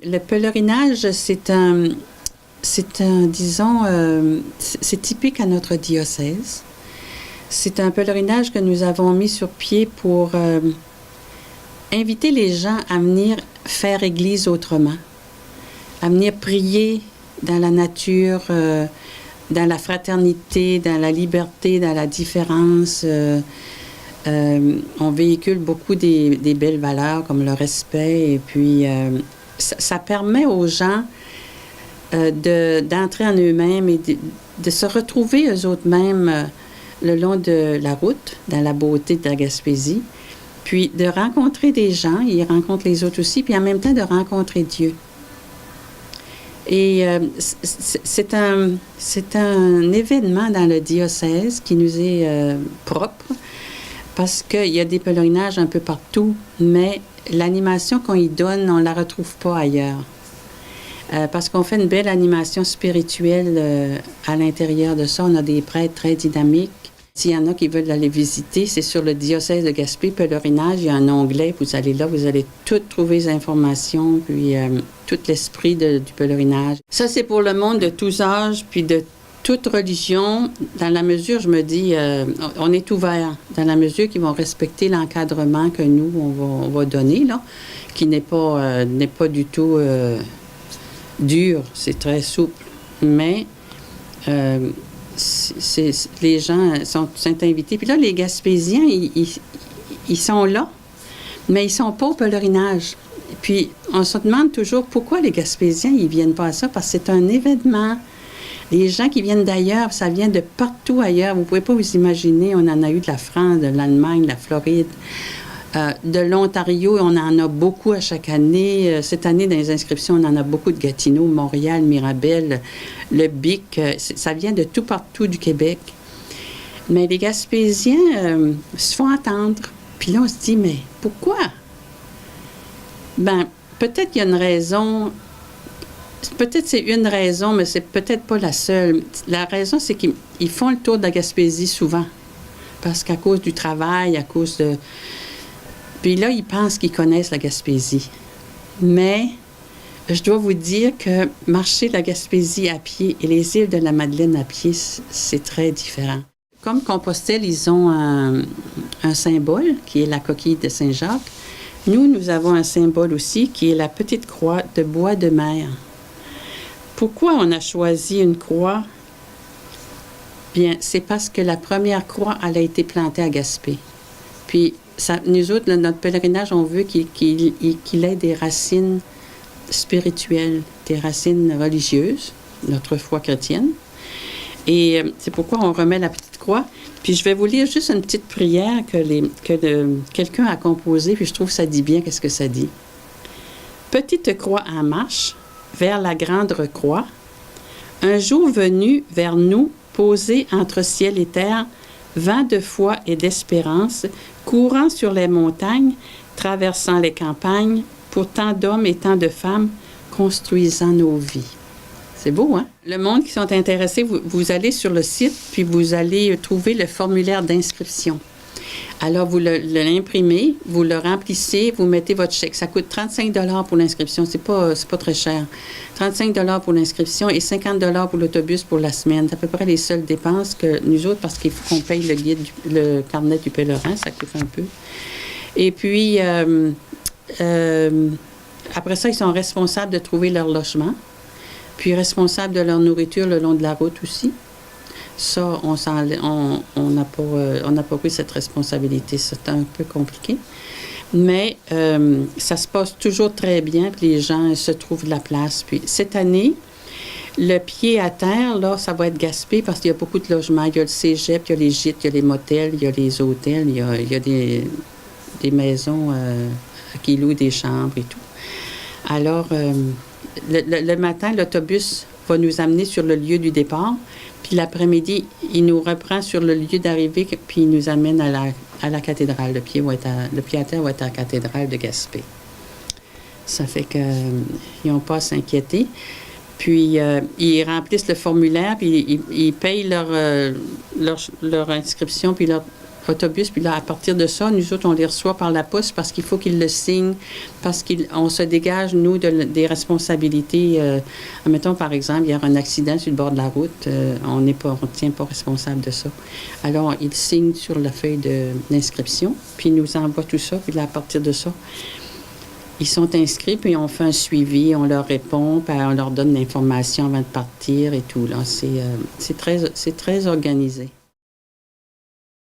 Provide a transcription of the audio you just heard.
Le pèlerinage, disons, c'est typique à notre diocèse. C'est un pèlerinage que nous avons mis sur pied pour inviter les gens à venir faire Église autrement, à venir prier dans la nature, dans la fraternité, dans la liberté, dans la différence. On véhicule beaucoup des belles valeurs comme le respect et puis ça permet aux gens d'entrer en eux-mêmes et de se retrouver eux autres mêmes le long de la route, dans la beauté de la Gaspésie, puis de rencontrer des gens, ils rencontrent les autres aussi, puis en même temps de rencontrer Dieu. Et c'est un événement dans le diocèse qui nous est propre, parce qu'il y a des pèlerinages un peu partout, mais l'animation qu'on y donne, on ne la retrouve pas ailleurs. Parce qu'on fait une belle animation spirituelle à l'intérieur de ça. On a des prêtres très dynamiques. S'il y en a qui veulent aller visiter, c'est sur le diocèse de Gaspé, pèlerinage. Il y a un onglet, vous allez là, vous allez tout trouver les informations, puis tout l'esprit du pèlerinage. Ça, c'est pour le monde de tous âges, puis de toute religion. Dans la mesure, je me dis, on est ouvert, dans la mesure qu'ils vont respecter l'encadrement que nous, on va donner, là, qui n'est pas du tout dur, c'est très souple. Mais les gens sont invités. Puis là, les Gaspésiens, ils sont là, mais ils sont pas au pèlerinage. Puis on se demande toujours pourquoi les Gaspésiens, ils viennent pas à ça, parce que c'est un événement. Les gens qui viennent d'ailleurs, ça vient de partout ailleurs. Vous pouvez pas vous imaginer, on en a eu de la France, de l'Allemagne, de la Floride, de l'Ontario, on en a beaucoup à chaque année. Cette année, dans les inscriptions, on en a beaucoup de Gatineau, Montréal, Mirabel, le Bic. Ça vient de tout partout du Québec. Mais les Gaspésiens se font entendre. Puis là, on se dit, mais pourquoi? Ben, peut-être qu'il y a une raison. Peut-être c'est une raison, mais c'est peut-être pas la seule. La raison, c'est qu'ils font le tour de la Gaspésie souvent. Parce qu'à cause du travail, à cause de... Puis là, ils pensent qu'ils connaissent la Gaspésie. Mais je dois vous dire que marcher la Gaspésie à pied et les îles de la Madeleine à pied, c'est très différent. Comme Compostelle, ils ont un symbole qui est la coquille de Saint-Jacques. Nous avons un symbole aussi qui est la petite croix de bois de mer. Pourquoi on a choisi une croix? Bien, c'est parce que la première croix, elle a été plantée à Gaspé. Puis, nous autres, notre pèlerinage, on veut qu'il ait des racines spirituelles, des racines religieuses, notre foi chrétienne. Et c'est pourquoi on remet la petite croix. Puis je vais vous lire juste une petite prière que quelqu'un a composée, puis je trouve que ça dit bien qu'est-ce que ça dit. Petite croix en marche vers la grande croix, un jour venu vers nous, posé entre ciel et terre, vent de foi et d'espérance, courant sur les montagnes, traversant les campagnes, pour tant d'hommes et tant de femmes, construisant nos vies. C'est beau, hein? Le monde qui sont intéressés, vous allez sur le site, puis vous allez trouver le formulaire d'inscription. Alors, vous l'imprimez, vous le remplissez, vous mettez votre chèque. Ça coûte 35 $ pour l'inscription. C'est pas très cher. 35 $ pour l'inscription et 50 $ pour l'autobus pour la semaine. C'est à peu près les seules dépenses que nous autres, parce qu'il faut qu'on paye le carnet du pèlerin, ça coûte un peu. Et puis, après ça, ils sont responsables de trouver leur logement, puis responsables de leur nourriture le long de la route aussi. Ça, on n'a pas pris cette responsabilité. C'est un peu compliqué. Mais ça se passe toujours très bien, puis les gens se trouvent de la place. Puis cette année, le pied à terre, là, ça va être Gaspé parce qu'il y a beaucoup de logements. Il y a le cégep, il y a les gîtes, il y a les motels, il y a les hôtels, il y a des maisons qui louent des chambres et tout. Alors, le matin, l'autobus va nous amener sur le lieu du départ. Puis l'après-midi, il nous reprend sur le lieu d'arrivée, puis il nous amène à la cathédrale. Le pied à terre va être à la cathédrale de Gaspé. Ça fait qu'ils n'ont pas à s'inquiéter. Puis ils remplissent le formulaire, puis ils payent leur inscription, puis autobus. Puis là, à partir de ça, nous autres, on les reçoit par la poste parce qu'il faut qu'ils le signent, parce qu'on se dégage, nous, des responsabilités. Admettons, par exemple, il y a un accident sur le bord de la route, on ne tient pas responsable de ça. Alors, ils signent sur la feuille d'inscription, puis ils nous envoient tout ça, puis là, à partir de ça, ils sont inscrits, puis on fait un suivi, on leur répond, puis on leur donne l'information avant de partir et tout. Là, c'est très organisé.